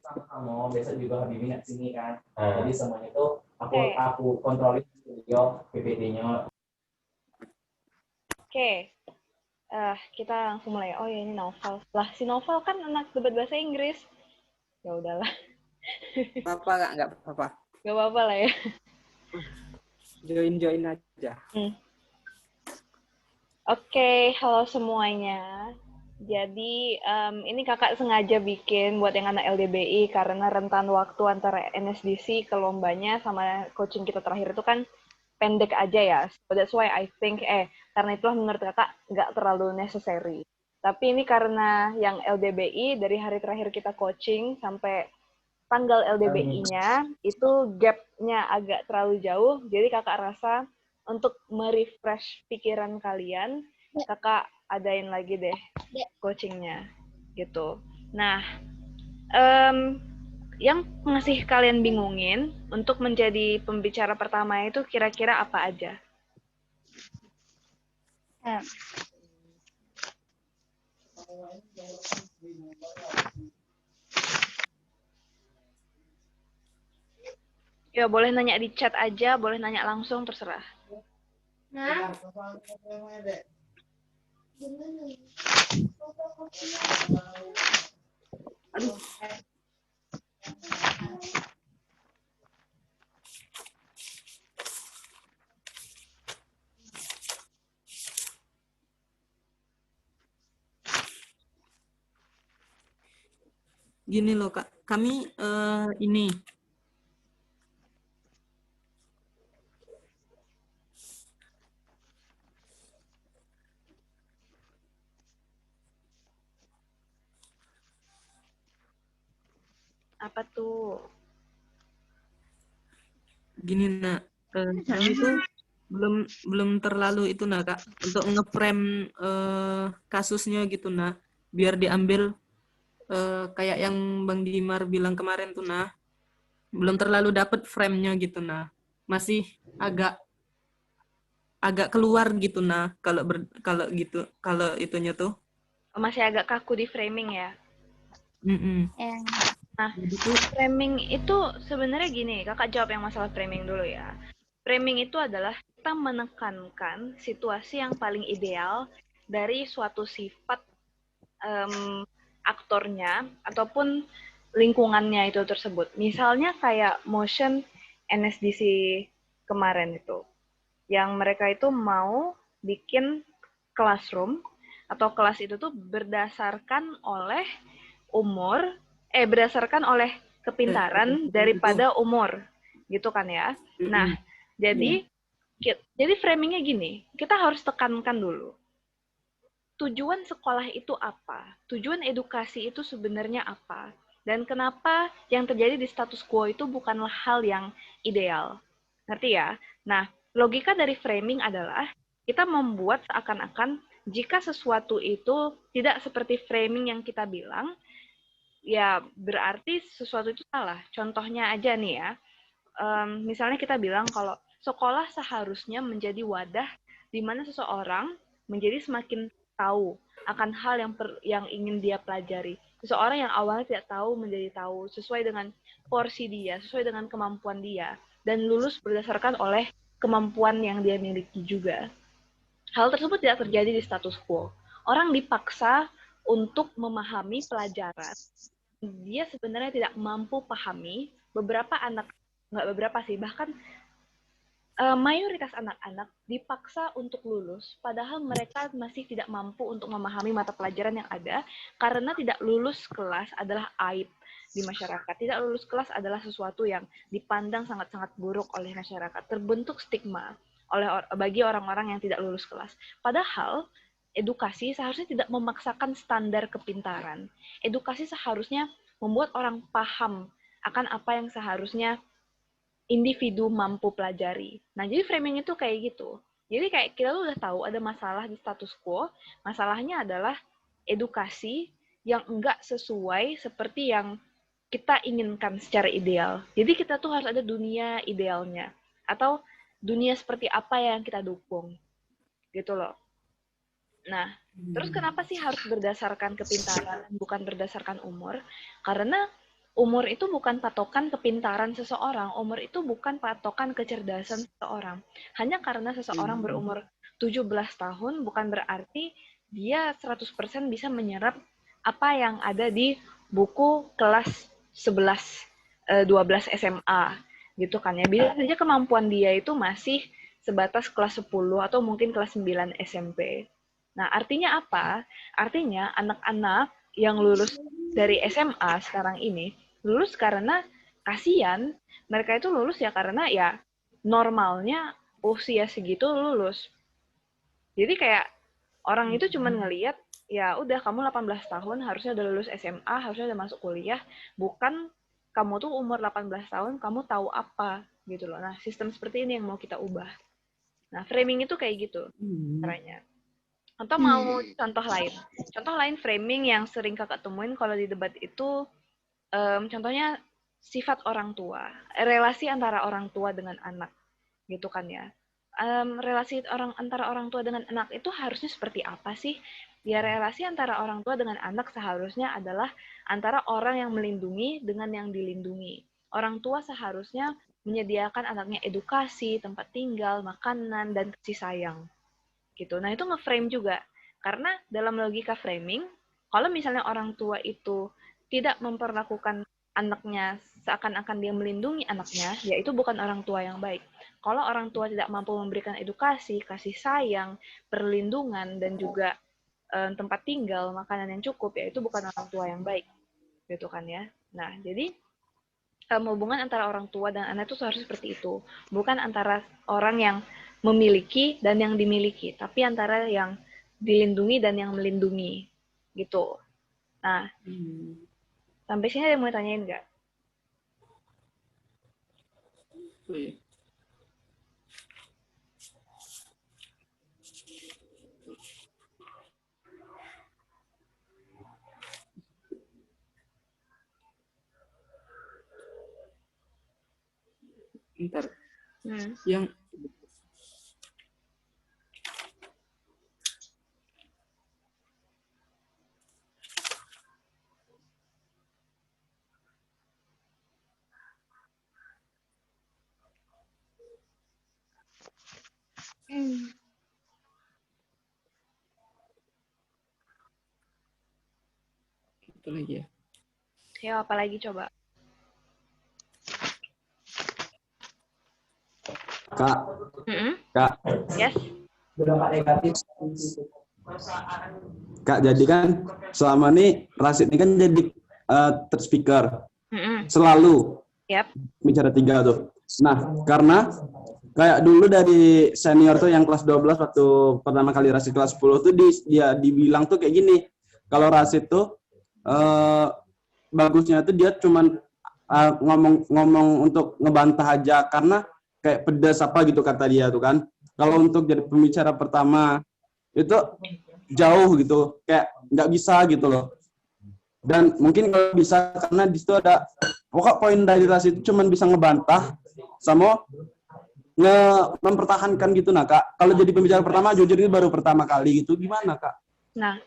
sama kamu, besok juga Habibie nggak sini kan. Jadi semuanya itu aku kontrolin video PPT-nya. Oke. Kita langsung mulai. Oh ya, ini Novel. Lah, si Novel kan anak debat bahasa Inggris. Ya udahlah. Apa nggak apa-apa. Gak apa-apa lah ya. Join aja. Oke, halo semuanya. Jadi ini kakak sengaja bikin buat yang anak LDBI karena rentan waktu antara NSDC ke lombanya sama coaching kita terakhir itu kan pendek aja ya. So that's why I think karena itulah menurut kakak nggak terlalu necessary. Tapi ini karena yang LDBI dari hari terakhir kita coaching sampai tanggal LDBI-nya itu gap-nya agak terlalu jauh. Jadi kakak rasa untuk merefresh pikiran kalian, kakak adain lagi deh coachingnya gitu. Nah, yang masih kalian bingungin untuk menjadi pembicara pertama itu kira-kira apa aja? Ya, boleh nanya di chat aja, boleh nanya langsung, terserah. Nah. Aduh. Gini loh Kak, kami ini apa tuh? Gini nak, kami tuh belum terlalu itu nak Kak untuk ngeframe kasusnya gitu nah, biar diambil kayak yang Bang Dimar bilang kemarin tuh nah, belum terlalu dapet frame-nya gitu nah, masih agak keluar gitu nah kalau gitu kalau itunya tuh Masih agak kaku di framing ya. Nah, gitu. framing itu sebenarnya gini, kakak jawab yang masalah framing dulu ya. Framing itu adalah kita menekankan situasi yang paling ideal dari suatu sifat aktornya ataupun lingkungannya itu tersebut. Misalnya kayak motion NSDC kemarin itu, yang mereka itu mau bikin classroom atau kelas itu tuh berdasarkan oleh umur, berdasarkan oleh kepintaran daripada umur, gitu kan ya. Nah, jadi framingnya gini, kita harus tekankan dulu. Tujuan sekolah itu apa? Tujuan edukasi itu sebenarnya apa? Dan kenapa yang terjadi di status quo itu bukanlah hal yang ideal? Ngerti ya? Nah, logika dari framing adalah kita membuat seakan-akan jika sesuatu itu tidak seperti framing yang kita bilang, ya berarti sesuatu itu salah. Contohnya aja nih ya, misalnya kita bilang kalau sekolah seharusnya menjadi wadah di mana seseorang menjadi semakin tahu akan hal yang ingin dia pelajari. Seseorang yang awalnya tidak tahu menjadi tahu sesuai dengan porsi dia, sesuai dengan kemampuan dia, dan lulus berdasarkan oleh kemampuan yang dia miliki juga. Hal tersebut tidak terjadi di status quo. Orang dipaksa untuk memahami pelajaran. Dia sebenarnya tidak mampu pahami. Beberapa anak, nggak beberapa sih, bahkan mayoritas anak-anak dipaksa untuk lulus, padahal mereka masih tidak mampu untuk memahami mata pelajaran yang ada, karena tidak lulus kelas adalah aib di masyarakat. Tidak lulus kelas adalah sesuatu yang dipandang sangat-sangat buruk oleh masyarakat. Terbentuk stigma bagi orang-orang yang tidak lulus kelas. Padahal edukasi seharusnya tidak memaksakan standar kepintaran. Edukasi seharusnya membuat orang paham akan apa yang seharusnya individu mampu pelajari. Nah, jadi framing itu kayak gitu. Jadi kayak kita udah tahu ada masalah di status quo, masalahnya adalah edukasi yang enggak sesuai seperti yang kita inginkan secara ideal. Jadi kita tuh harus ada dunia idealnya. Atau dunia seperti apa yang kita dukung. Gitu loh. Nah, terus kenapa sih harus berdasarkan kepintaran bukan berdasarkan umur? Karena umur itu bukan patokan kepintaran seseorang, umur itu bukan patokan kecerdasan seseorang. Hanya karena seseorang berumur 17 tahun bukan berarti dia 100% bisa menyerap apa yang ada di buku kelas 11, 12 SMA gitu kan ya. Bisa saja kemampuan dia itu masih sebatas kelas 10 atau mungkin kelas 9 SMP. Nah, artinya apa? Artinya anak-anak yang lulus dari SMA sekarang ini lulus karena kasihan, mereka itu lulus ya karena ya normalnya usia segitu lulus. Jadi kayak orang itu cuma ngelihat ya udah kamu 18 tahun harusnya udah lulus SMA, harusnya udah masuk kuliah, bukan kamu tuh umur 18 tahun kamu tahu apa gitu loh. Nah, sistem seperti ini yang mau kita ubah. Nah, framing itu kayak gitu caranya. Atau mau contoh lain? Contoh lain framing yang sering kakak temuin kalau di debat itu, contohnya sifat orang tua, relasi antara orang tua dengan anak, gitu kan ya. Relasi antara orang tua dengan anak itu harusnya seperti apa sih? Ya relasi antara orang tua dengan anak seharusnya adalah antara orang yang melindungi dengan yang dilindungi. Orang tua seharusnya menyediakan anaknya edukasi, tempat tinggal, makanan, dan kasih sayang gitu. Nah, itu nge-frame juga. Karena dalam logika framing, kalau misalnya orang tua itu tidak memperlakukan anaknya seakan-akan dia melindungi anaknya, ya itu bukan orang tua yang baik. Kalau orang tua tidak mampu memberikan edukasi, kasih sayang, perlindungan, dan juga tempat tinggal, makanan yang cukup, ya itu bukan orang tua yang baik. Gitu kan ya. Nah, jadi hubungan antara orang tua dan anak itu harus seperti itu. Bukan antara orang yang memiliki dan yang dimiliki, tapi antara yang dilindungi dan yang melindungi. Gitu. Nah, sampai sini ada yang mau tanyain nggak? Bentar. Yang itu lagi ya. Ya, apalagi coba. Kak, Kak, Yes. Berdampak negatif. Kak, jadi kan selama ini Rasid ini kan jadi speaker selalu Yap. bicara 3 tuh. Nah, karena kayak dulu dari senior tuh yang kelas 12 waktu pertama kali Rasid kelas 10 tuh dia dibilang tuh kayak gini. Kalau Rasid tuh bagusnya tuh dia cuman ngomong untuk ngebantah aja karena kayak pedas apa gitu kata dia tuh kan. Kalau untuk jadi pembicara pertama itu jauh gitu, kayak nggak bisa gitu loh. Dan mungkin kalau bisa karena di situ ada pokok poin dari Rasid itu cuman bisa ngebantah sama mempertahankan gitu. Nah Kak, kalau jadi pembicara pertama jujur ini baru pertama kali gitu, gimana Kak? Nah,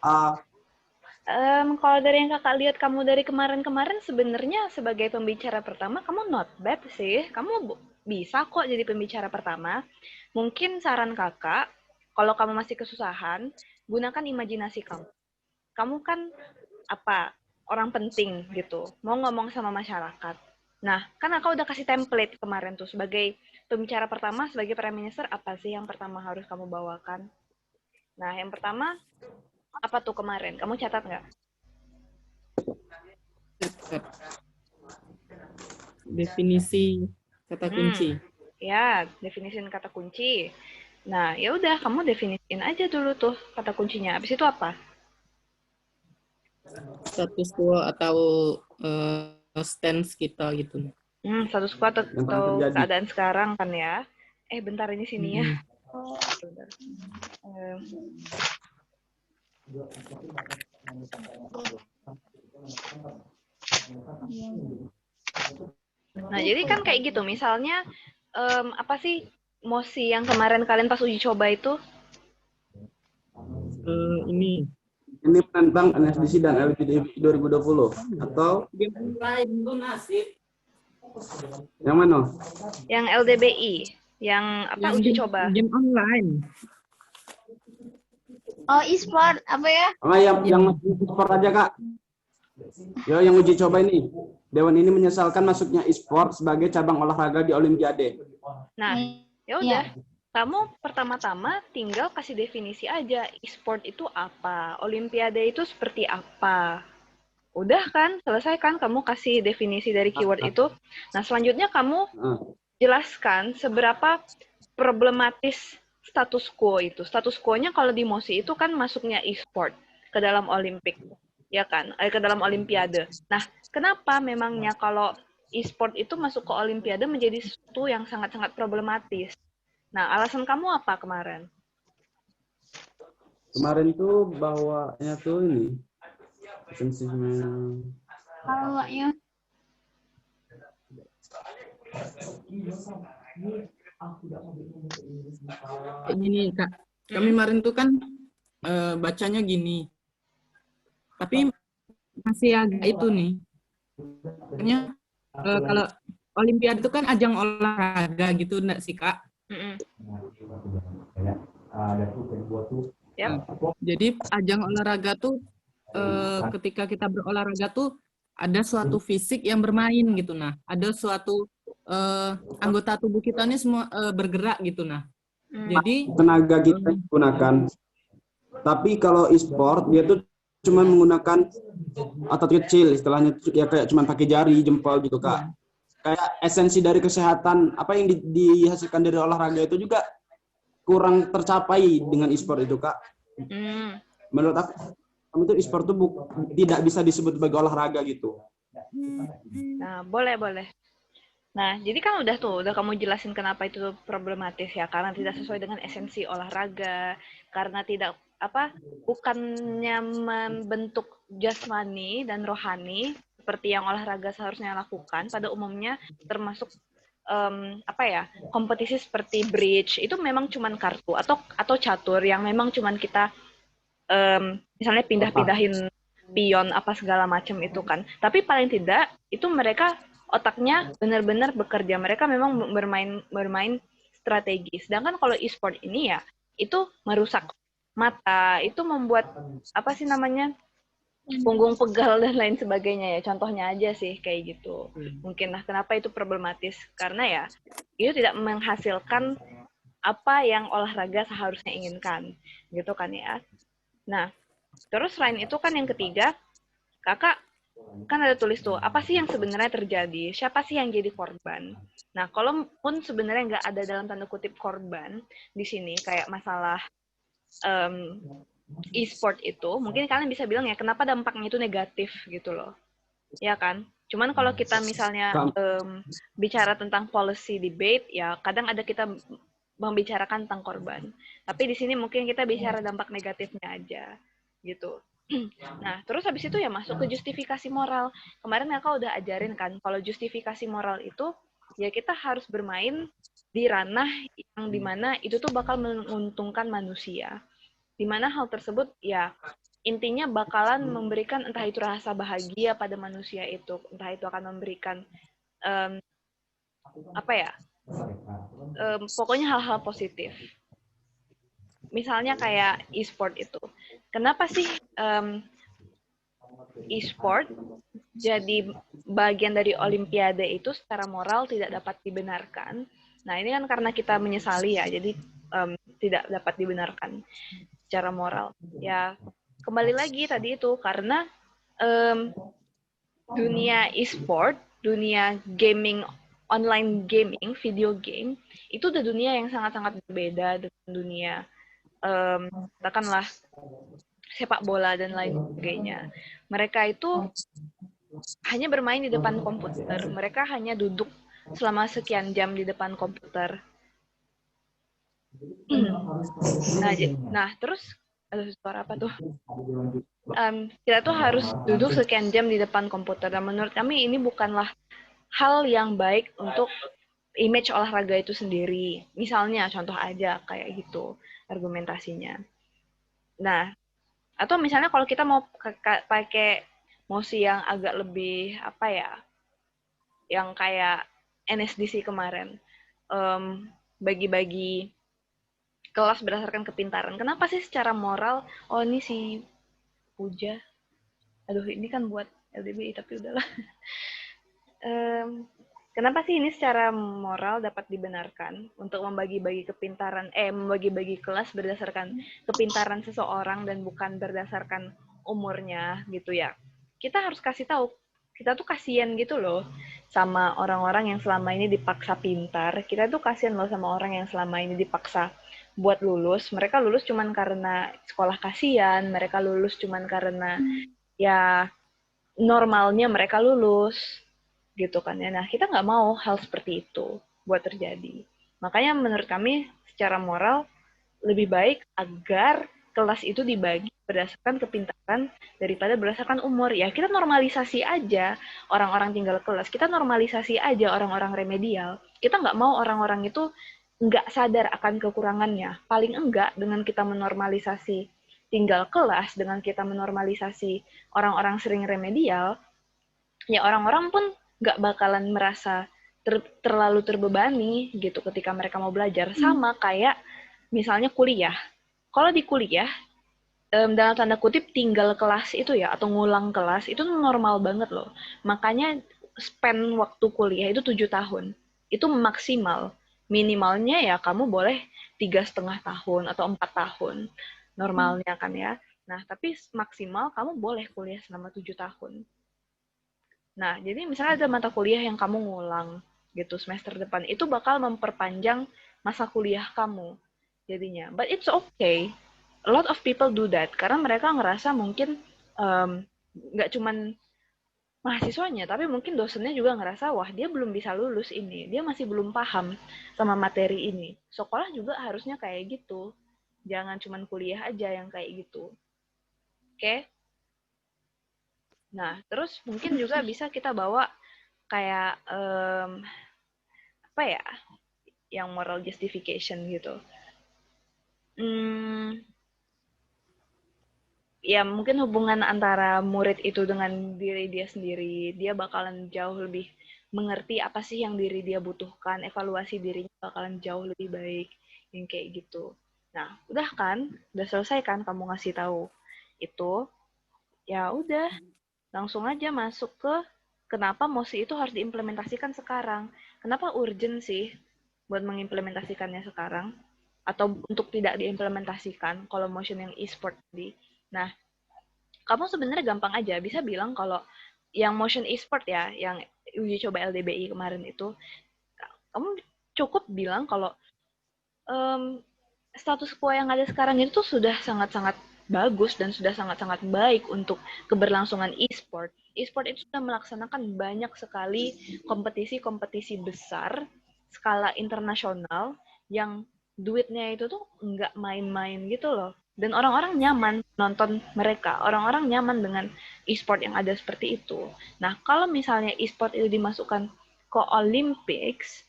kalau dari yang kakak lihat kamu dari kemarin-kemarin sebenarnya sebagai pembicara pertama kamu not bad sih. Kamu bisa kok jadi pembicara pertama. Mungkin saran kakak, kalau kamu masih kesusahan, gunakan imajinasi kamu. Kamu kan orang penting gitu, mau ngomong sama masyarakat. Nah, kan aku udah kasih template kemarin tuh sebagai pembicara pertama, sebagai Prime Minister, apa sih yang pertama harus kamu bawakan? Nah, yang pertama, apa tuh kemarin? Kamu catat nggak? Definisi kata kunci. Ya, definisiin kata kunci. Nah, ya udah kamu definisiin aja dulu tuh kata kuncinya. Habis itu apa? Status quo atau stance kita gitu. Status quo atau keadaan sekarang kan ya. Bentar ini sini ya. Bentar. Nah, jadi kan kayak gitu. Misalnya, apa sih mosi yang kemarin kalian pas uji coba itu? Ini ini tentang NSDC dan LPDP 2020 atau Game online itu nasib. yang mana? Yang LDBI, yang apa Yang uji coba. Game online. Oh, e-sport apa ya? Yang e-sport aja Kak. Yo, yang uji coba ini. Dewan ini menyesalkan masuknya e-sport sebagai cabang olahraga di Olimpiade. Nah, ya udah. Kamu pertama-tama tinggal kasih definisi aja, e-sport itu apa, Olimpiade itu seperti apa. Udah kan, selesai kan kamu kasih definisi dari keyword itu. Nah, selanjutnya kamu jelaskan seberapa problematis status quo itu. Status quo-nya kalau di MOSI itu kan masuknya e-sport ke dalam Olimpik, ya kan? Ke dalam Olimpiade. Nah, kenapa memangnya kalau e-sport itu masuk ke Olimpiade menjadi sesuatu yang sangat-sangat problematis? Nah, alasan kamu apa kemarin? Kemarin tuh bawanya tuh ini. Bawanya. Kayak gini Kak, kami kemarin tuh kan bacanya gini, tapi masih agak itu nih. Makanya kalau Olimpiade itu kan ajang olahraga gitu enggak sih Kak? Yep. Jadi ajang olahraga tuh ketika kita berolahraga tuh ada suatu fisik yang bermain gitu, nah ada suatu anggota tubuh kita ini semua bergerak gitu, nah jadi tenaga kita digunakan. Tapi kalau e-sport dia tuh cuma menggunakan otot kecil, istilahnya ya kayak cuma pakai jari, jempol gitu Kak. Kayak esensi dari kesehatan apa yang dihasilkan dari olahraga itu juga kurang tercapai dengan e-sport itu Kak. Menurut aku itu e-sport itu tidak bisa disebut sebagai olahraga gitu. Nah, boleh. Nah, jadi kan udah kamu jelasin kenapa itu problematis ya, karena tidak sesuai dengan esensi olahraga, karena tidak bukannya membentuk jasmani dan rohani seperti yang olahraga seharusnya lakukan pada umumnya, termasuk kompetisi seperti bridge itu memang cuman kartu atau catur yang memang cuman kita misalnya pindah-pindahin pion apa segala macam itu kan. Tapi paling tidak itu mereka otaknya benar-benar bekerja. Mereka memang bermain strategi. Sedangkan kalau e-sport ini ya itu merusak mata, itu membuat punggung pegal dan lain sebagainya ya. Contohnya aja sih kayak gitu. Mungkin lah kenapa itu problematis, karena ya itu tidak menghasilkan apa yang olahraga seharusnya inginkan, gitu kan ya. Nah, terus selain itu kan yang ketiga, kakak kan ada tulis tuh, apa sih yang sebenarnya terjadi? Siapa sih yang jadi korban? Nah, kalaupun sebenarnya nggak ada dalam tanda kutip korban di sini, kayak masalah e-sport itu, mungkin kalian bisa bilang ya, kenapa dampaknya itu negatif gitu loh. Ya kan? Cuman kalau kita misalnya bicara tentang policy debate, ya kadang ada kita membicarakan tentang korban. Tapi di sini mungkin kita bicara dampak negatifnya aja, gitu. Nah, terus habis itu ya masuk ke justifikasi moral. Kemarin kakak udah ajarin kan, kalau justifikasi moral itu, ya kita harus bermain di ranah yang dimana itu tuh bakal menguntungkan manusia. Dimana hal tersebut ya intinya bakalan memberikan entah itu rasa bahagia pada manusia itu, entah itu akan memberikan pokoknya hal-hal positif. Misalnya kayak e-sport itu. Kenapa sih e-sport jadi bagian dari Olimpiade itu secara moral tidak dapat dibenarkan? Nah, ini kan karena kita menyesali ya, jadi tidak dapat dibenarkan secara moral. Ya, kembali lagi tadi itu, karena dunia e-sport, dunia gaming, online gaming, video game, itu udah dunia yang sangat-sangat berbeda dengan dunia katakanlah sepak bola dan lain sebagainya. Mereka itu hanya bermain di depan komputer. Mereka hanya duduk selama sekian jam di depan komputer. Nah, terus ada suara apa tuh? Kita tuh harus duduk sekian jam di depan komputer. Dan menurut kami ini bukanlah hal yang baik untuk image olahraga itu sendiri. Misalnya, contoh aja kayak gitu argumentasinya. Nah, Atau misalnya kalau kita mau pakai mosi yang agak lebih apa ya, yang kayak NSDC kemarin, bagi-bagi kelas berdasarkan kepintaran. Kenapa sih secara moral, oh ini si Puja, aduh ini kan buat LDBI tapi udahlah. Kenapa sih ini secara moral dapat dibenarkan untuk membagi-bagi membagi-bagi kelas berdasarkan kepintaran seseorang dan bukan berdasarkan umurnya gitu ya. Kita harus kasih tahu, kita tuh kasihan gitu loh sama orang-orang yang selama ini dipaksa pintar. Kita tuh kasihan loh sama orang yang selama ini dipaksa buat lulus. Mereka lulus cuman karena sekolah kasihan, mereka lulus cuman karena ya normalnya mereka lulus gitu kan ya. Nah, kita nggak mau hal seperti itu buat terjadi. Makanya menurut kami secara moral lebih baik agar kelas itu dibagi berdasarkan kepintaran daripada berdasarkan umur. Ya, kita normalisasi aja orang-orang tinggal kelas. Kita normalisasi aja orang-orang remedial. Kita nggak mau orang-orang itu nggak sadar akan kekurangannya. Paling enggak dengan kita menormalisasi tinggal kelas, dengan kita menormalisasi orang-orang sering remedial, ya orang-orang pun nggak bakalan merasa terlalu terbebani gitu ketika mereka mau belajar. Sama kayak misalnya kuliah. Kalau di kuliah, dalam tanda kutip tinggal kelas itu ya, atau ngulang kelas, itu normal banget loh. Makanya span waktu kuliah itu 7 tahun. Itu maksimal. Minimalnya ya kamu boleh 3,5 tahun atau 4 tahun. Normalnya kan ya. Nah, tapi maksimal kamu boleh kuliah selama 7 tahun. Nah, jadi misalnya ada mata kuliah yang kamu ngulang gitu semester depan, itu bakal memperpanjang masa kuliah kamu jadinya. But it's okay. A lot of people do that karena mereka ngerasa mungkin nggak cuman mahasiswanya, tapi mungkin dosennya juga ngerasa, wah dia belum bisa lulus ini, dia masih belum paham sama materi ini. Sekolah juga harusnya kayak gitu. Jangan cuman kuliah aja yang kayak gitu. Oke? Nah, terus mungkin juga bisa kita bawa kayak apa ya, yang moral justification gitu. Ya mungkin hubungan antara murid itu dengan diri dia sendiri, dia bakalan jauh lebih mengerti apa sih yang diri dia butuhkan, evaluasi dirinya bakalan jauh lebih baik, yang kayak gitu. Nah, udah kan? Udah selesai kan kamu ngasih tahu itu? Ya udah, langsung aja masuk ke kenapa mosi itu harus diimplementasikan sekarang. Kenapa urgent sih buat mengimplementasikannya sekarang? Atau untuk tidak diimplementasikan kalau motion yang e-sport tadi. Nah, kamu sebenarnya gampang aja. Bisa bilang kalau yang motion e-sport ya, yang uji coba LDBI kemarin itu, kamu cukup bilang kalau status quo yang ada sekarang itu sudah sangat-sangat bagus dan sudah sangat-sangat baik untuk keberlangsungan e-sport. E-sport itu sudah melaksanakan banyak sekali kompetisi-kompetisi besar skala internasional yang duitnya itu tuh nggak main-main gitu loh. Dan orang-orang nyaman nonton mereka, orang-orang nyaman dengan e-sport yang ada seperti itu. Nah, kalau misalnya e-sport itu dimasukkan ke Olympics,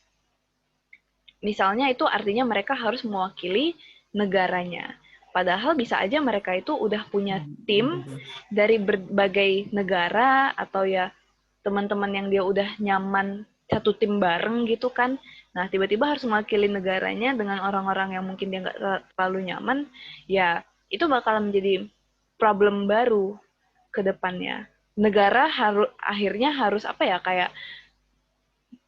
misalnya itu artinya mereka harus mewakili negaranya. Padahal bisa aja mereka itu udah punya tim dari berbagai negara atau ya teman-teman yang dia udah nyaman satu tim bareng gitu kan. Nah, tiba-tiba harus mewakili negaranya dengan orang-orang yang mungkin dia nggak terlalu nyaman, ya itu bakal menjadi problem baru ke depannya. Negara akhirnya harus apa ya, kayak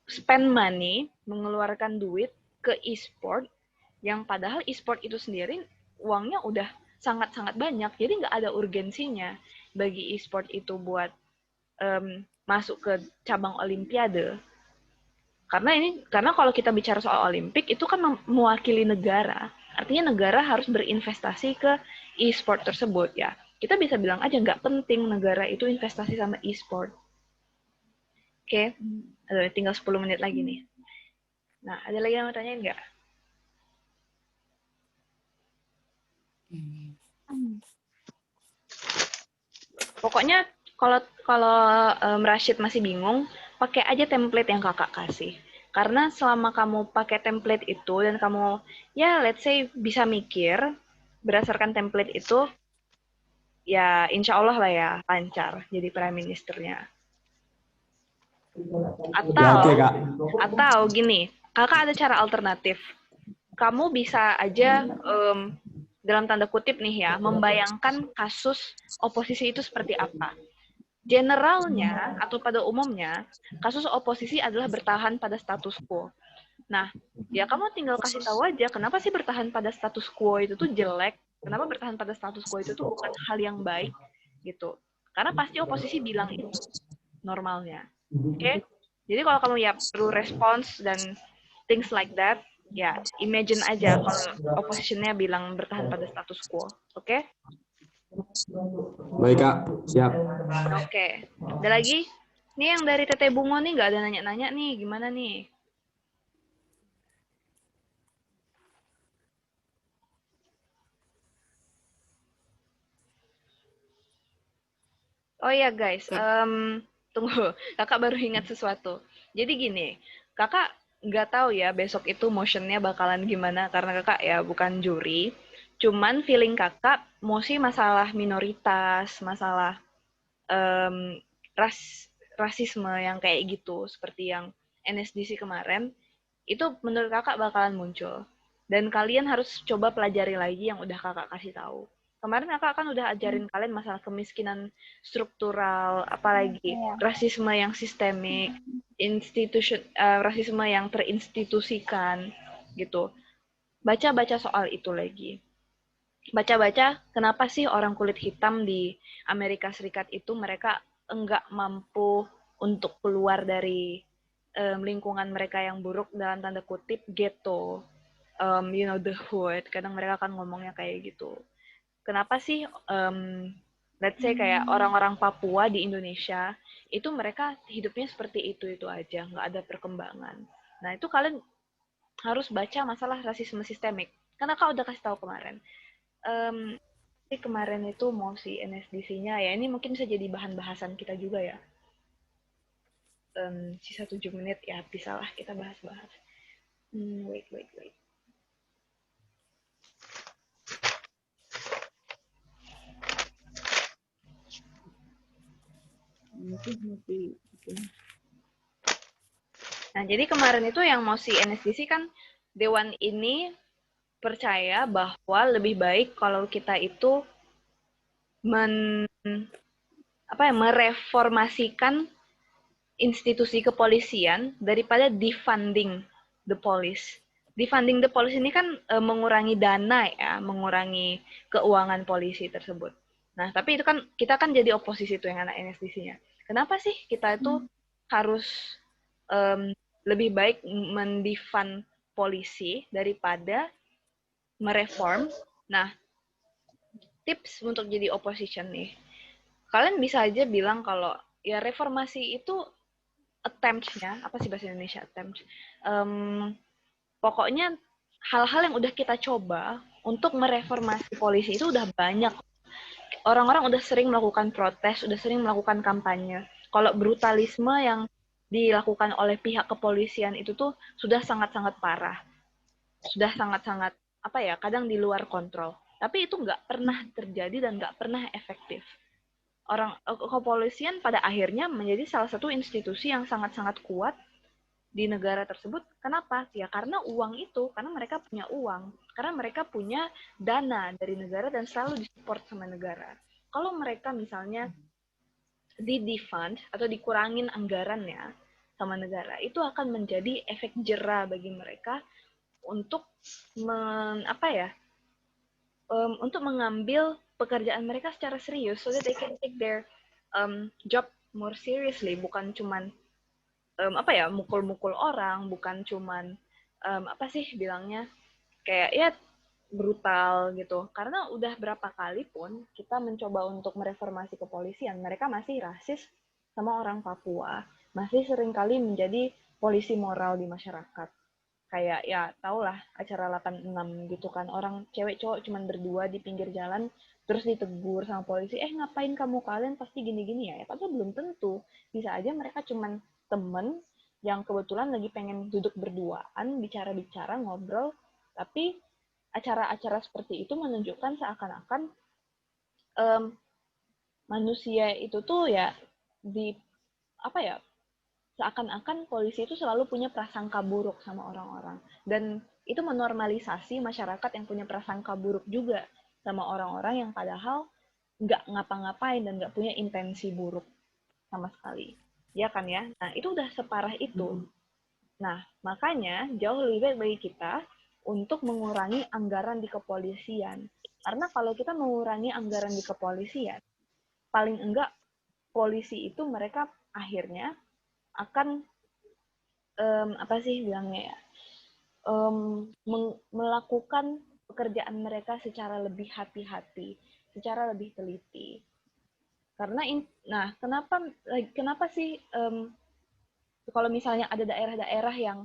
spend money, mengeluarkan duit ke e-sport, yang padahal e-sport itu sendiri uangnya udah sangat-sangat banyak, jadi nggak ada urgensinya bagi e-sport itu buat masuk ke cabang olimpiade. Karena kalau kita bicara soal Olimpik, itu kan mewakili negara. Artinya negara harus berinvestasi ke e-sport tersebut ya. Kita bisa bilang aja nggak penting negara itu investasi sama e-sport. Oke, tinggal 10 menit lagi nih. Nah, ada lagi yang mau tanyain nggak? Pokoknya kalau Rashid masih bingung, pakai aja template yang kakak kasih. Karena selama kamu pakai template itu dan kamu ya let's say bisa mikir berdasarkan template itu, ya insya Allah lah ya lancar jadi prime ministernya. Ya, oke, Atau Kak. gini, kakak ada cara alternatif. Kamu bisa aja dalam tanda kutip nih ya, membayangkan kasus oposisi itu seperti apa. Generalnya atau pada umumnya, kasus oposisi adalah bertahan pada status quo. Nah, ya kamu tinggal kasih tahu aja kenapa sih bertahan pada status quo itu tuh jelek, kenapa bertahan pada status quo itu tuh bukan hal yang baik gitu. Karena pasti oposisi bilang itu normalnya. Oke? Jadi kalau kamu ya perlu respons dan things like that, ya imagine aja kalau oppositionnya bilang bertahan pada status quo. Oke? Baik, Kak. Siap. Oke. Ada lagi? Nih yang dari Tete Bungo nih nggak ada nanya-nanya nih, gimana nih? Oh ya guys, tunggu, kakak baru ingat sesuatu. Jadi gini, kakak nggak tahu ya besok itu motionnya bakalan gimana karena kakak ya bukan juri. Cuman feeling kakak mesti masalah minoritas, masalah em, rasisme yang kayak gitu, seperti yang NSDC kemarin, itu menurut kakak bakalan muncul. Dan kalian harus coba pelajari lagi yang udah kakak kasih tahu. Kemarin kakak kan udah ajarin kalian masalah kemiskinan struktural, apalagi rasisme yang sistemik, rasisme yang terinstitusikan, gitu. Baca-baca soal itu lagi. Baca-baca kenapa sih orang kulit hitam di Amerika Serikat itu mereka enggak mampu untuk keluar dari lingkungan mereka yang buruk dalam tanda kutip ghetto, the hood. Kadang mereka kan ngomongnya kayak gitu. Kenapa sih, let's say kayak orang-orang Papua di Indonesia itu mereka hidupnya seperti itu aja, nggak ada perkembangan. Nah itu kalian harus baca masalah rasisme sistemik. Karena kau udah kasih tahu kemarin. Kemarin itu mau si NSDC-nya ya ini mungkin bisa jadi bahan bahasan kita juga ya. Sisa 7 menit ya bisa lah kita bahas-bahas. Wait. Nah, jadi kemarin itu yang mau si NSDC kan Dewan ini percaya bahwa lebih baik kalau kita itu mereformasikan institusi kepolisian daripada defunding the police. Defunding the police ini kan mengurangi dana ya, mengurangi keuangan polisi tersebut. Nah, tapi itu kan kita kan jadi oposisi tuh yang anak NSDC-nya. Kenapa sih kita itu harus lebih baik mendefund polisi daripada mereform? Nah, tips untuk jadi opposition nih. Kalian bisa aja bilang kalau ya reformasi itu attempt-nya, apa sih bahasa Indonesia attempt? Pokoknya hal-hal yang udah kita coba untuk mereformasi polisi itu udah banyak. Orang-orang udah sering melakukan protes, udah sering melakukan kampanye. Kalau brutalisme yang dilakukan oleh pihak kepolisian itu tuh sudah sangat-sangat parah. Sudah sangat-sangat, kadang di luar kontrol. Tapi itu nggak pernah terjadi dan nggak pernah efektif. Kepolisian pada akhirnya menjadi salah satu institusi yang sangat-sangat kuat di negara tersebut. Kenapa? Ya karena uang itu, karena mereka punya uang, karena mereka punya dana dari negara dan selalu disupport sama negara. Kalau mereka misalnya di-defund atau dikurangin anggarannya sama negara, itu akan menjadi efek jera bagi mereka untuk untuk mengambil pekerjaan mereka secara serius, so that they can take their job more seriously, bukan cuman mukul-mukul orang, bukan cuman bilangnya kayak ya brutal gitu. Karena udah berapa kali pun kita mencoba untuk mereformasi kepolisian, mereka masih rasis sama orang Papua, masih seringkali menjadi polisi moral di masyarakat. Kayak ya tahulah acara 86 gitu kan, orang cewek cowok cuman berdua di pinggir jalan terus ditegur sama polisi, ngapain kalian pasti gini-gini ya. Padahal belum tentu, bisa aja mereka cuman temen yang kebetulan lagi pengen duduk berduaan, bicara-bicara, ngobrol, tapi acara-acara seperti itu menunjukkan seakan-akan manusia itu tuh ya di apa ya, seakan-akan polisi itu selalu punya prasangka buruk sama orang-orang, dan itu menormalisasi masyarakat yang punya prasangka buruk juga sama orang-orang yang padahal nggak ngapa-ngapain dan nggak punya intensi buruk sama sekali, ya kan ya. Nah itu udah separah itu. Nah makanya jauh lebih baik bagi kita untuk mengurangi anggaran di kepolisian, karena kalau kita mengurangi anggaran di kepolisian, paling enggak polisi itu mereka akhirnya akan apa sih bilangnya ya, melakukan pekerjaan mereka secara lebih hati-hati, secara lebih teliti. Karena nah kenapa sih kalau misalnya ada daerah-daerah yang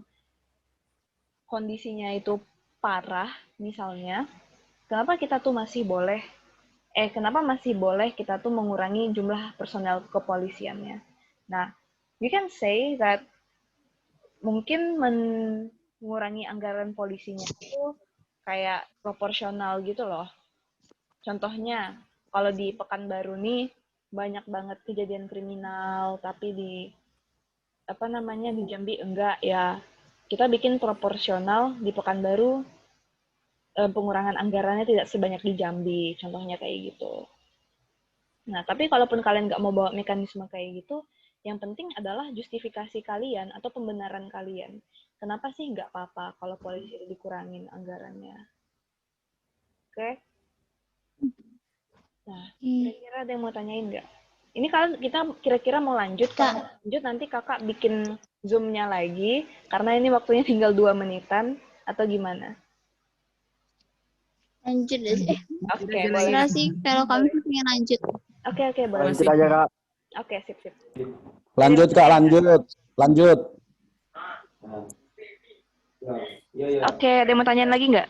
kondisinya itu parah misalnya, kenapa kita tuh masih boleh kenapa masih boleh kita tuh mengurangi jumlah personel kepolisiannya? Nah, you can say that mungkin mengurangi anggaran polisinya itu kayak proporsional gitu loh. Contohnya, kalau di Pekanbaru nih banyak banget kejadian kriminal, tapi di apa namanya di Jambi enggak ya. Kita bikin proporsional di Pekanbaru, pengurangan anggarannya tidak sebanyak di Jambi, contohnya kayak gitu. Nah, tapi kalaupun kalian nggak mau bawa mekanisme kayak gitu, yang penting adalah justifikasi kalian atau pembenaran kalian. Kenapa sih nggak apa-apa kalau polisi dikurangin anggarannya? Oke? Nah, kira-kira ada yang mau tanyain nggak? Ini kalian kita kira-kira mau lanjut? Kalau mau lanjut nanti kakak bikin zoom-nya lagi, karena ini waktunya tinggal 2 menitan, atau gimana? Lanjut deh. Oke, Terserah boleh. sih kalau kami pengen lanjut. Oke, boleh. Lanjut aja Kak. Oke, sip. Lanjut Kak, lanjut. Oke, ada yang mau tanyain lagi nggak?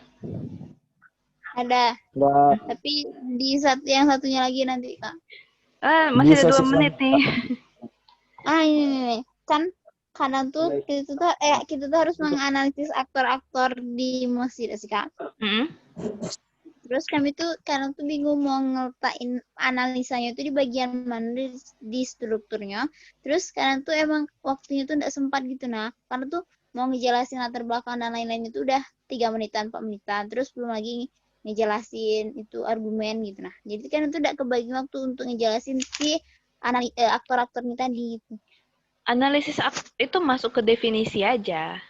Ada, Nggak tapi di yang satunya lagi nanti Kak. Masih Bisa ada 2 sih, menit nih. Ini kan kadang tuh kita tuh harus menganalisis aktor-aktor di musik sih Kak. Terus kami tuh kadang tuh bingung mau ngeletain analisanya itu di bagian mana di strukturnya. Terus kadang tuh emang waktunya tuh nggak sempat gitu nah. Karena tuh mau ngejelasin latar belakang dan lain-lain itu udah 3 menitan, 4 menitan. Terus belum lagi ngejelasin itu argumen gitu nah. Jadi kan itu udah kebagi waktu untuk ngejelasin si aktor-aktornya tadi gitu. Analisis itu masuk ke definisi aja.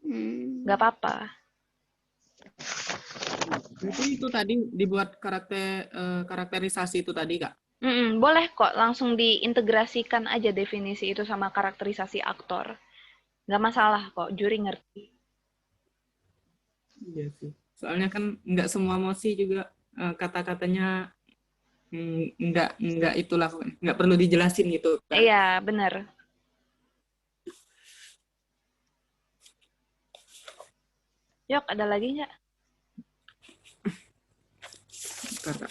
Nggak apa-apa. Berarti itu tadi dibuat karakterisasi itu tadi, Kak? Boleh kok, langsung diintegrasikan aja definisi itu sama karakterisasi aktor. Nggak masalah kok, juri ngerti. Iya sih. Soalnya kan nggak semua mosi juga kata-katanya nggak itulah, nggak perlu dijelasin gitu kan. Iya, benar. Yok, ada lagi nggak? Kata.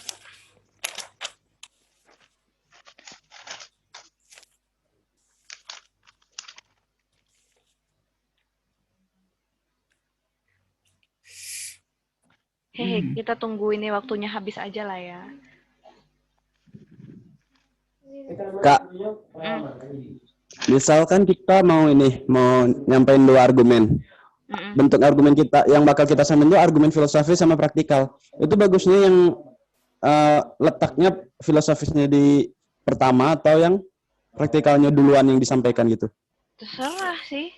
Hehe, kita tunggu ini waktunya habis aja lah ya. Kak, misalkan kita mau nyampein 2 argumen. Bentuk argumen kita yang bakal kita samain itu argumen filosofis sama praktikal. Itu bagusnya yang letaknya filosofisnya di pertama atau yang praktikalnya duluan yang disampaikan gitu. Terserah sih.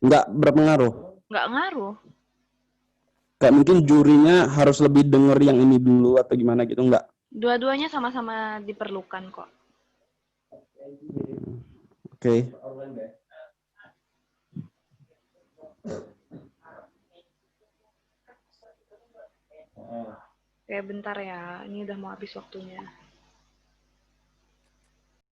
Nggak berpengaruh. Nggak ngaruh. Kayak mungkin jurinya harus lebih denger yang ini dulu atau gimana gitu, nggak? Dua-duanya sama-sama diperlukan kok. Oke. Oke, bentar ya. Ini udah mau habis waktunya.